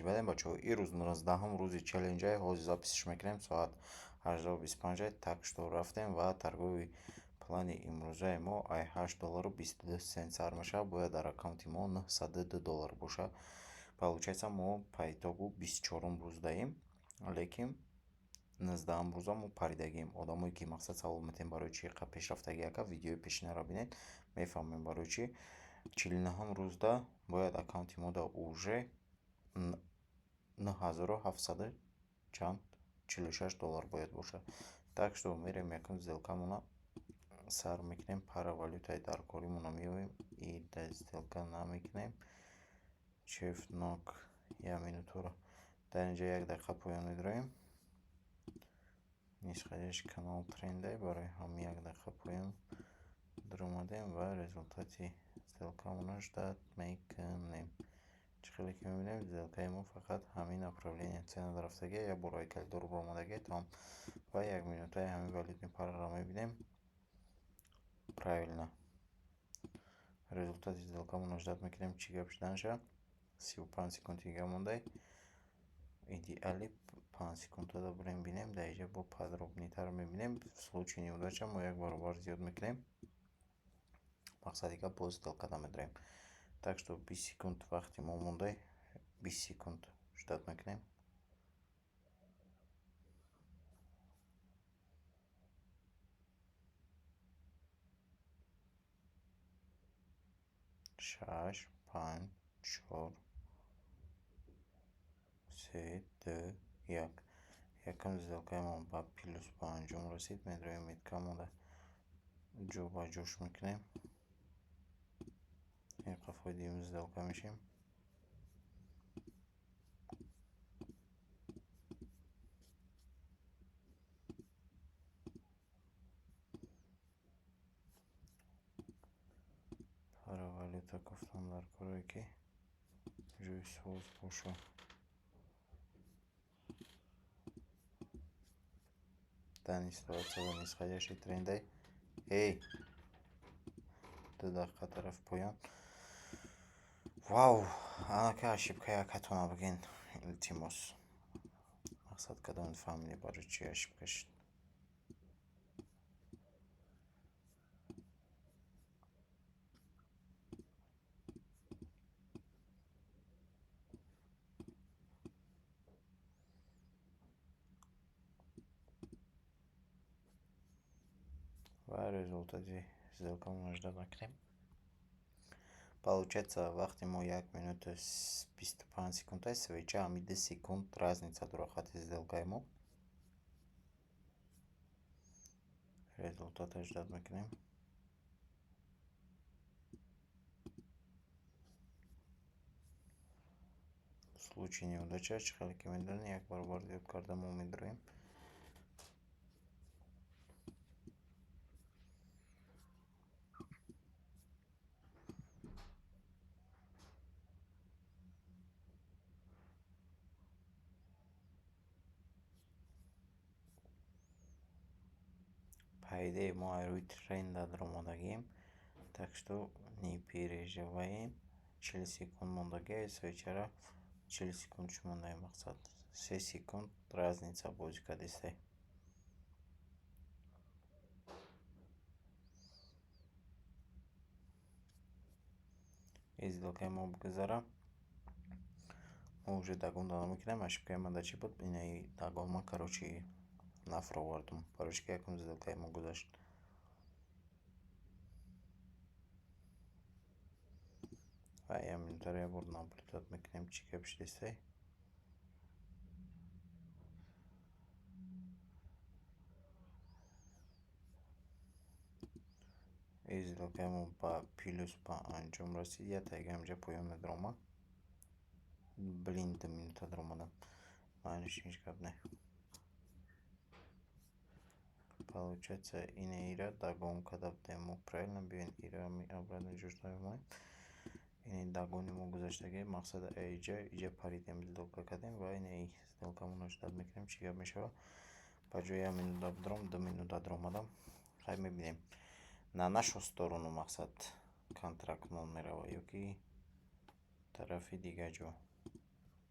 بدیم بچه ها این روز 19 روزی چلنج های حوزی записش میکنیم ساعت 18:25 так что رفتیم و торговый плани имрӯзаи мо ай $8.22 сар меша, бояд дар аккаунти мо $902 боша. Получается мо пайтогу 24 рӯз даем, лекин 19 рӯза мо паридагием. Одамое ки мақсад савол метем барои чи қа пешрафтаги ака видеои пешинаро бинед мефаҳмем барои чи 49 рӯзда бояд аккаунти мода уже $9700 чанд $46 бояд бошад. Так что мерем якум сделкамона сар мекунем, пара валютаи дар коримона меоем и сделка намекунем. Чефнок я минутуро дар инҷа 1 дақиқа поён медироем. нисходящий канал трендай барои ҳами 1 дақиқа поён дуромадем ва результати сделкамона ждат мекунем. чӣ хеле ки мебинем сделкаи мо фақат ҳамин направление цена дарафтагия як бораи калидор буромадагия там ва 1 минутаи ҳамин валютни параро мебинем. Правильно. Результати сделкамона ждат мекунем чӣ гап шуда наша. 35 секунд дига мондай. Идеали 5 секундада бурем бинем. Дар инҷа бо подробнитар мебинем. В случае неудача мо як баробар зиёд мекунем. Мақсади ка боз сделкада медарем. Так что 20 секунд вақти мо мондай. 20 секунд ждат мекунем. шаш, панҷ, чор, се, ду, як. Якум сделкаи мо ба плюс ба анҷом расид. Медроем меткамода ҷо ба ҷош мекунем. қафои дим сделка мешем. пара валюта гуфтам дар корое ки ҷои соз боша. Дани ситуатсияда нисходящий трендай. Эй! 2 дақиқа тараф поён. Вау! Анака ошибка якатона бигин. Илтимос. Мақсад кадом фаҳмиди барои чи ошибка шуд. Ва результати сделкамона ждат мекунем. Получается вақти мо 1 минута 25 секунд аст. Свеча ами 10 секунд разница дора хати сделкаи мо. Результата ждат мекунем. В случае неудача чӣ хеле ки медонем як баробар зиёд карда мо медироем. Пайде мо рӯи тренда дуромадагием. Так что не переживаем. 40 секунд мондагия свечара 40 секунд шумондаи мақсад 3 секунд разница бозӣ кардистай. Сделкаи мо бигузара. Мо уже дагон дана мекунем. Ошибкаи ман дар чӣ буд? Инаи дагон ман карочи нафро овардум. Барои чи ки якум сделкаи мо гузашт. ва я минутаро як бор наблюдат мекунем чӣ гап шудистай. сделкаи мо ба плюс ба анҷом расид. Я таги ҳамҷа поён медирома. Блин 2 минута дуромадам. Маъниш ҳеҷ гап не. Получается инаира дагон када будем мо. Правильно биён ира обратно ҷошта мемоем. Ини дагони мо гузаштаги мақсад иҷа паридем сделка кардем ва инаи сделкамона ждат мекунем чӣ гап мешава. Ба ҷои 1 минута будорам 2 минута дуромадам. Хай мебинем. На нашу сторону мақсад контрактмон мерава ёки тарафи дига ҷо.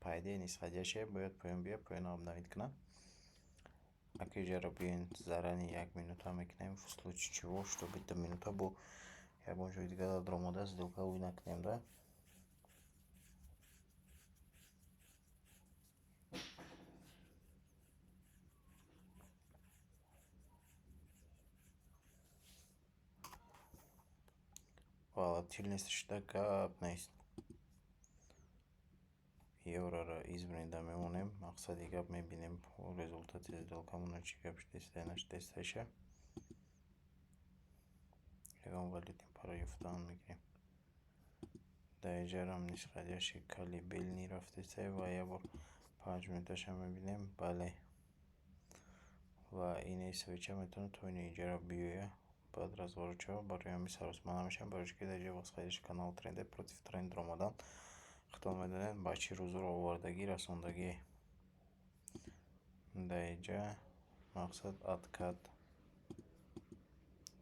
по идее нисходящее, бояд поённо обновить канал. Акижара биёин зарани 1 минута мекунем, в случае чего, чтобы эта минута был ягон ҷойи дигар дадро мода сделкавой накунем, да? Волатил нестиш, да гап нест. Еврора избранida мемонем, мақсади гап мебинем результати сделкамона чӣ гап тестаи тесташа. Ягон валютаи пара ёфтаам мегирем. Даиҷарам нисходящи кали белни рафтеса ва як бор 5 минуташа мебинем. Бале. Ва ин свеча метавонад то ин иҷара биёя. Баъд разворачава барои ҳамин саросман ҳамешам барои даиҷаи восходящи канал тренде против тренд ромадан хитоб медодем ба чӣ рӯзур овардагӣ расондагӣ. Даиҷа мақсад откат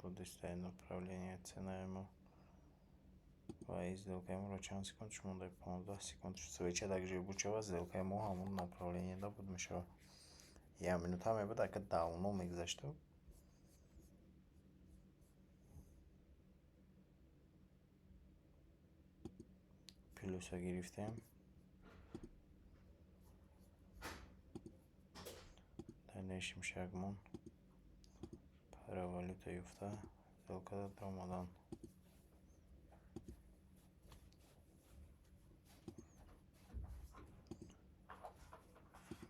до дистаи направления ценаимо ва из сделкаиморо чанд секунд шумода 15 секунд свеча дагҷои буд шава сделкаи мо ҳамон направлениеда буд мешава. 1 минута мебуд ака давно мегузашту. Плюса гирифтем. Дальнейшем шагмон пара валюта юфта сделкада омадан.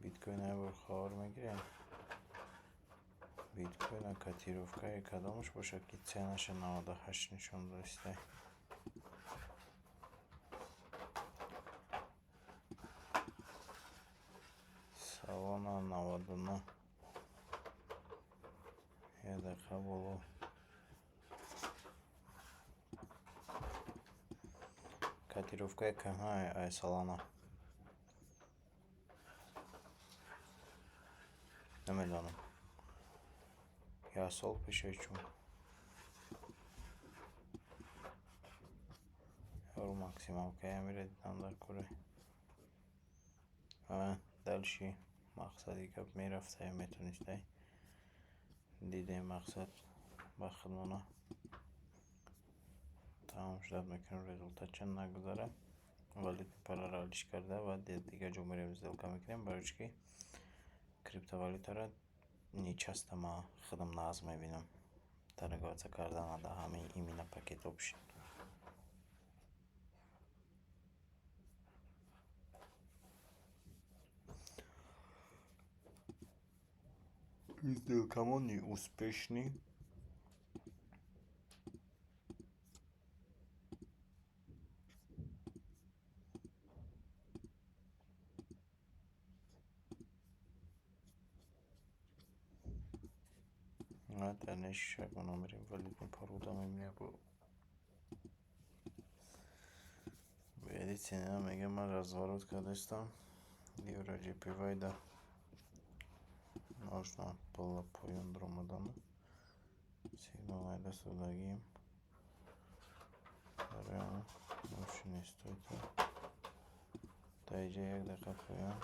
Биткоин айбор хабар мегирем. Биткоин котировкаи кадомаш бошад ки ценаша 98 нишон дористай. Салона 99. Я даха боло. Котировкаи канҳай ай Салона. Намедонам. Я сол пешай чун. Яру максималка я мира дидам дар куре. Дальше мақсади гап мерафтай метонистай. Дидем мақсад ба хидмона. Тамом шуд мекунем результат чанд нагузара. Валют пара алиш карда ва дигар ҷо мерем сделка мекунем барои ки криптовалютаро нечаста ма худам назм мебинам. Торговаться кардан да ҳамин именно пакетҳо бишин. Сделкамон неуспешный. Дальнейший шаг мы номерим валютную пару там и мне было. Видите, мега мал разворот кадестам. Евро JPY да. Можно было поён дромадан. Сигнал айда судагим. Реально, больше не стоит. Даиҷа як дақиқа поён.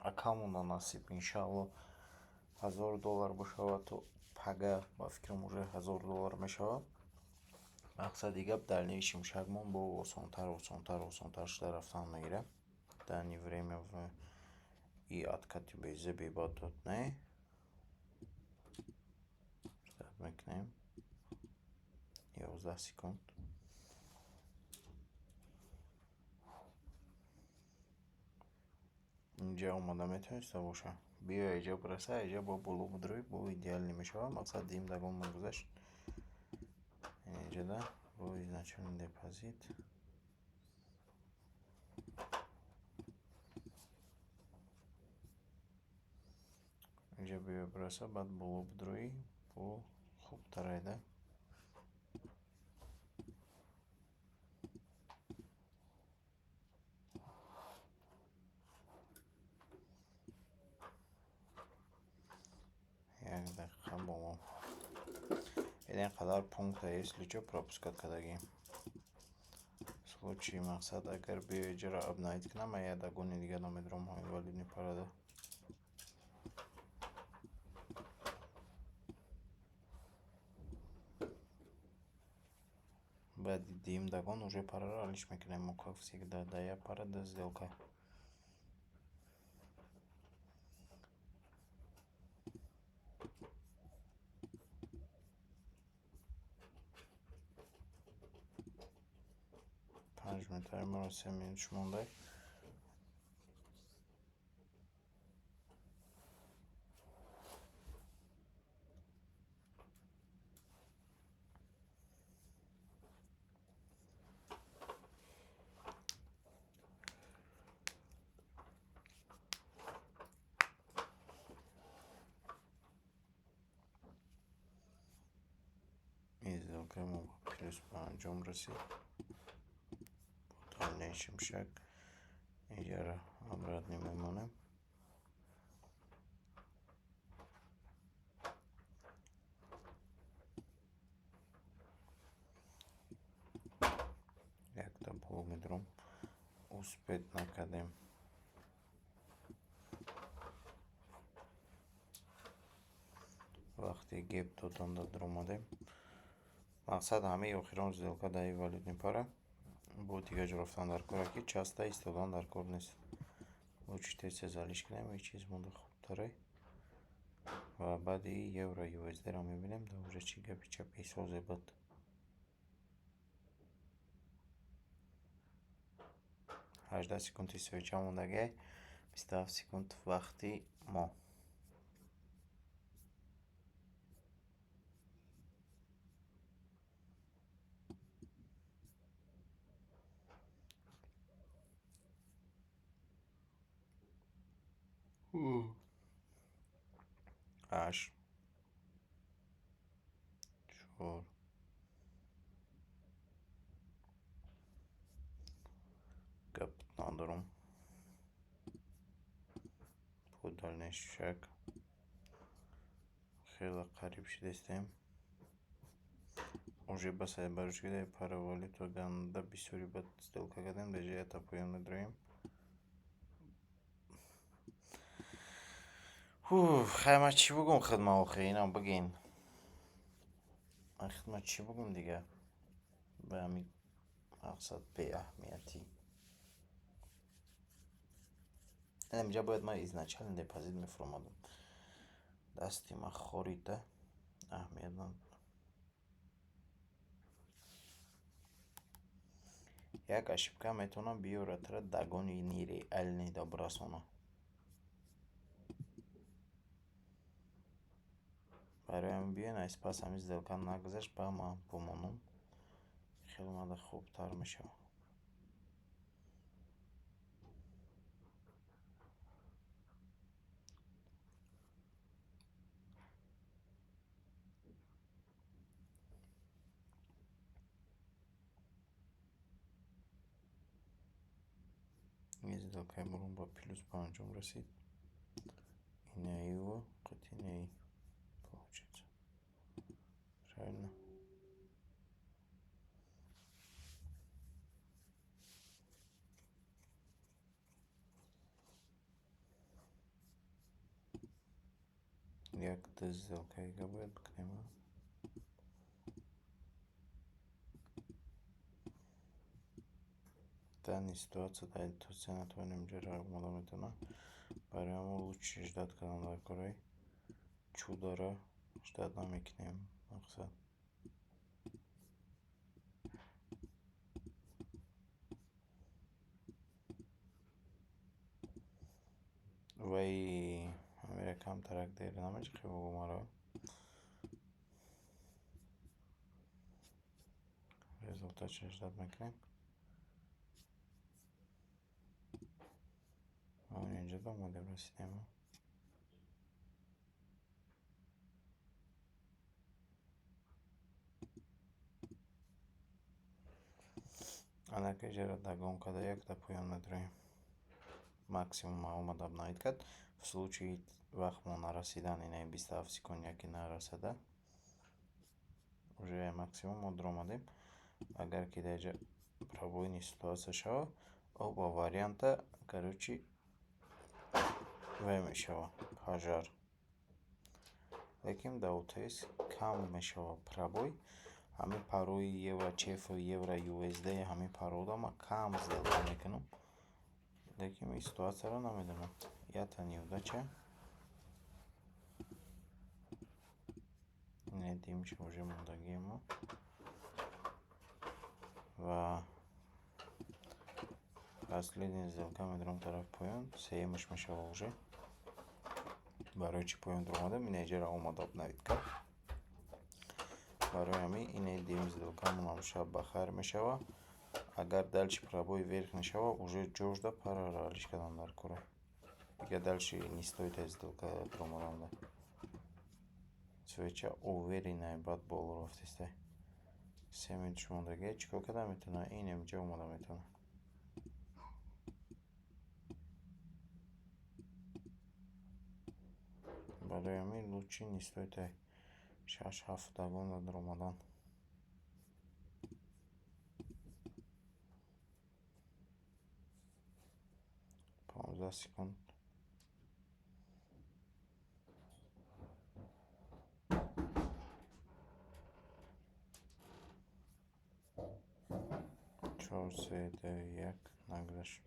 Акамона насиб иншалло $1000 бошавад то пага ба фикрам уже $1000 мешавад. Мақсади гап дальнейшем шагмон бо осонтар шуда рафтан мегирад. Дани время в и откати без бебатот не. Ждат мекунем 11 секунд. инҷа омода метавониста боша. Биё иҷа бураса, иҷа бо боло будрои бо идеалӣ мешава. Мақсад дим дагон мегузашт. Инҷада бо изначален депозит. اینجا بیا برسه بعد بالا بدروی بو خوب ترایده. یک دقیقه با ما این قدر پونکت есть ли что пропускать кадаги. В случае мақсад агар биё иҷора апдейт кунам я дагони дига намедирам инвалидни парада. Баъди дим дагон уже парара алиш мекунем мо как всегда да я парада сделка. پنج متر ما 3 minut مونده. این сделка ما плюс به انجام رسید. تا نشمشک اینجا را обратно میمونم. یک تا پول میدرم успеть накадем. وقتی گپ دادن دادر اومدیم مقصد همه آخران сделка дай валютní пара. Бо дига рафтан дар кораки часта истодан дар кор нест. Určitě se zališkneme číz monda chubtare و بعدی евро USD را میبینیم دا уже چی گپی چپی سازه بود. 18 секунд историча мондагӣ 27 секунд вақти мо. هشت چهار گپ ندارم. پودل شک خیلی قریب شدستیم. уже басай барушкида паравали то ганда бисёри бад сделка кардем даже я тапоям надроим. хайма чӣ бугум хидма охир инам бигин. хидма чӣ бугум дига ба ҳамин мақсад беаҳамиятӣ. инҷа бояд ман изначально депозит мефурмадам. дасти ман хорида аҳамият надорад. як ошибка метавонад биёратра дагони нереальне да бирасонад. барои ҳамин биён аз пас ҳамин сделка нагузашт ба ман бимонам. хеле мада хубтар мешавад. این сделка имрон ба плюс ба анҷом расид. инаиу қитинаи получается правильно. як та сделкаига бояд бикунем. данной ситуации ситуация натавонем ҷара омода метавонад. барои ҳамон лучше ждат кардан дар кораи чудара ждат намекунем мақсад. вай ҳамира камтарак дер намечақи бугумаро результатша ждат мекунем. инҷа домодем расидем. Анакежера догонка да як-то поён медроим. Максимум омадам наидкат. В случае вахмо нарасидан инаи 27 секунд яки нарасада. Уже максимум одромадем. Агар ки даҷа пробойни ситуация шава, оба варианта, короче, ве мешава пажар. Лекин да ОТС кам мешава пробой. Ҳамин парои евро, чефу, евро, USD, ҳамин парода ма кам сделка мекунам. Лекин ин ситуацияро намедонам. Я-то неудача. Не димша уже мондагии мо. Ва последняя сделка медром тараф поён. Сеюмаш мешава уже. Барои чӣ поён омадам? Инеҷера омадоб навидка. Барои ҳамин ине дим сделкамонам шаб ба хайр мешава. Агар дальчи пробой верх мешава, уже ҷожда пара алишкадан дар кора. Дига дальше не стоит сделка омадан. Свеча уверенная бад болу рафтестай. 3 минут шумондагӣ чикор карда метавона? Ин инҷа омада метавона. Барои ҳамин лучи не стоит 6-7 дагон дар омадан. 15 секунд. Чор, се, девет, як, награш.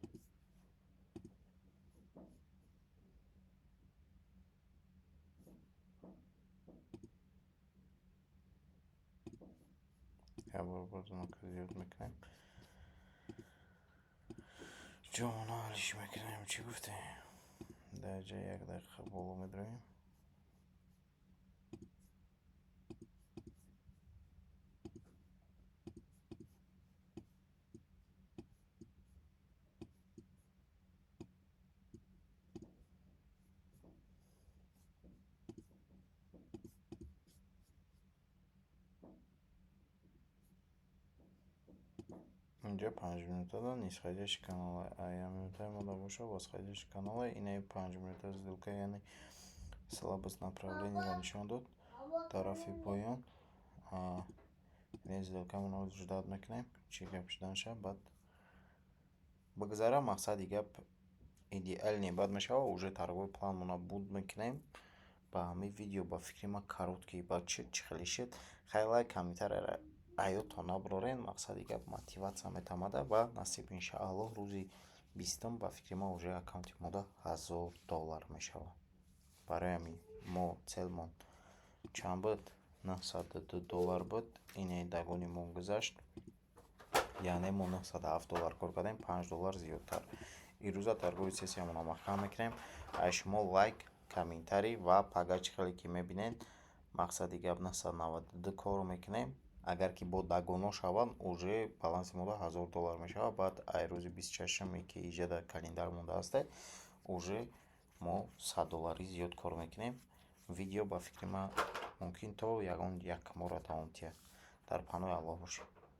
Я барбардан зиёд мекунем. ҷомона ҳалиш мекунем. Чӣ гуфте? Даҷа 1 дақиқа боло медроем. Инҷа 5 минута да низ хайдаши канала. Я минутаи мода боша боз хайдаши канала. Инаи 5 минута сделка, яъне слабост направлениеро нишон дод. Тарафи поён. Ине сделкамонро ждат мекунем. Чӣ гап шудан шаб, баъд бигзара мақсади гап идеалне бад мешава. Уже торговый планмона буд мекунем. Ба ҳамин видео ба фикри ма короткий бад шуд. Чӣ хеле шуд? Хайлай комментарияро аёто наброрен. Мақсади гап мотиватсия метамада ва насиб иншааллоҳ рӯзи 20 ба фикри ма уже аккаунти мода $1000 мешава. Барои ҳамин мо целмон чанд буд? $902 буд. Ине дагони мо гузашт. Яъне мо $907 кор кардем, $5 зиёдтар. Ирӯза торгови сессиямонро маҳкам мекунем. Ай шумо лайк, комментарий ва пагачхеле ки мебинед. Мақсади гап 992 кор мекунем. Агар ки бо дагоно шаванд, уже баланси мода $1000 мешава. Баъд ай рӯзи 26 ки иҷада календар мондааст, уже мо $100 зиёд кор мекунем. Видео ба фикри ма мумкин то ягон як мора давом тия. Дар панои Аллоҳ бошед.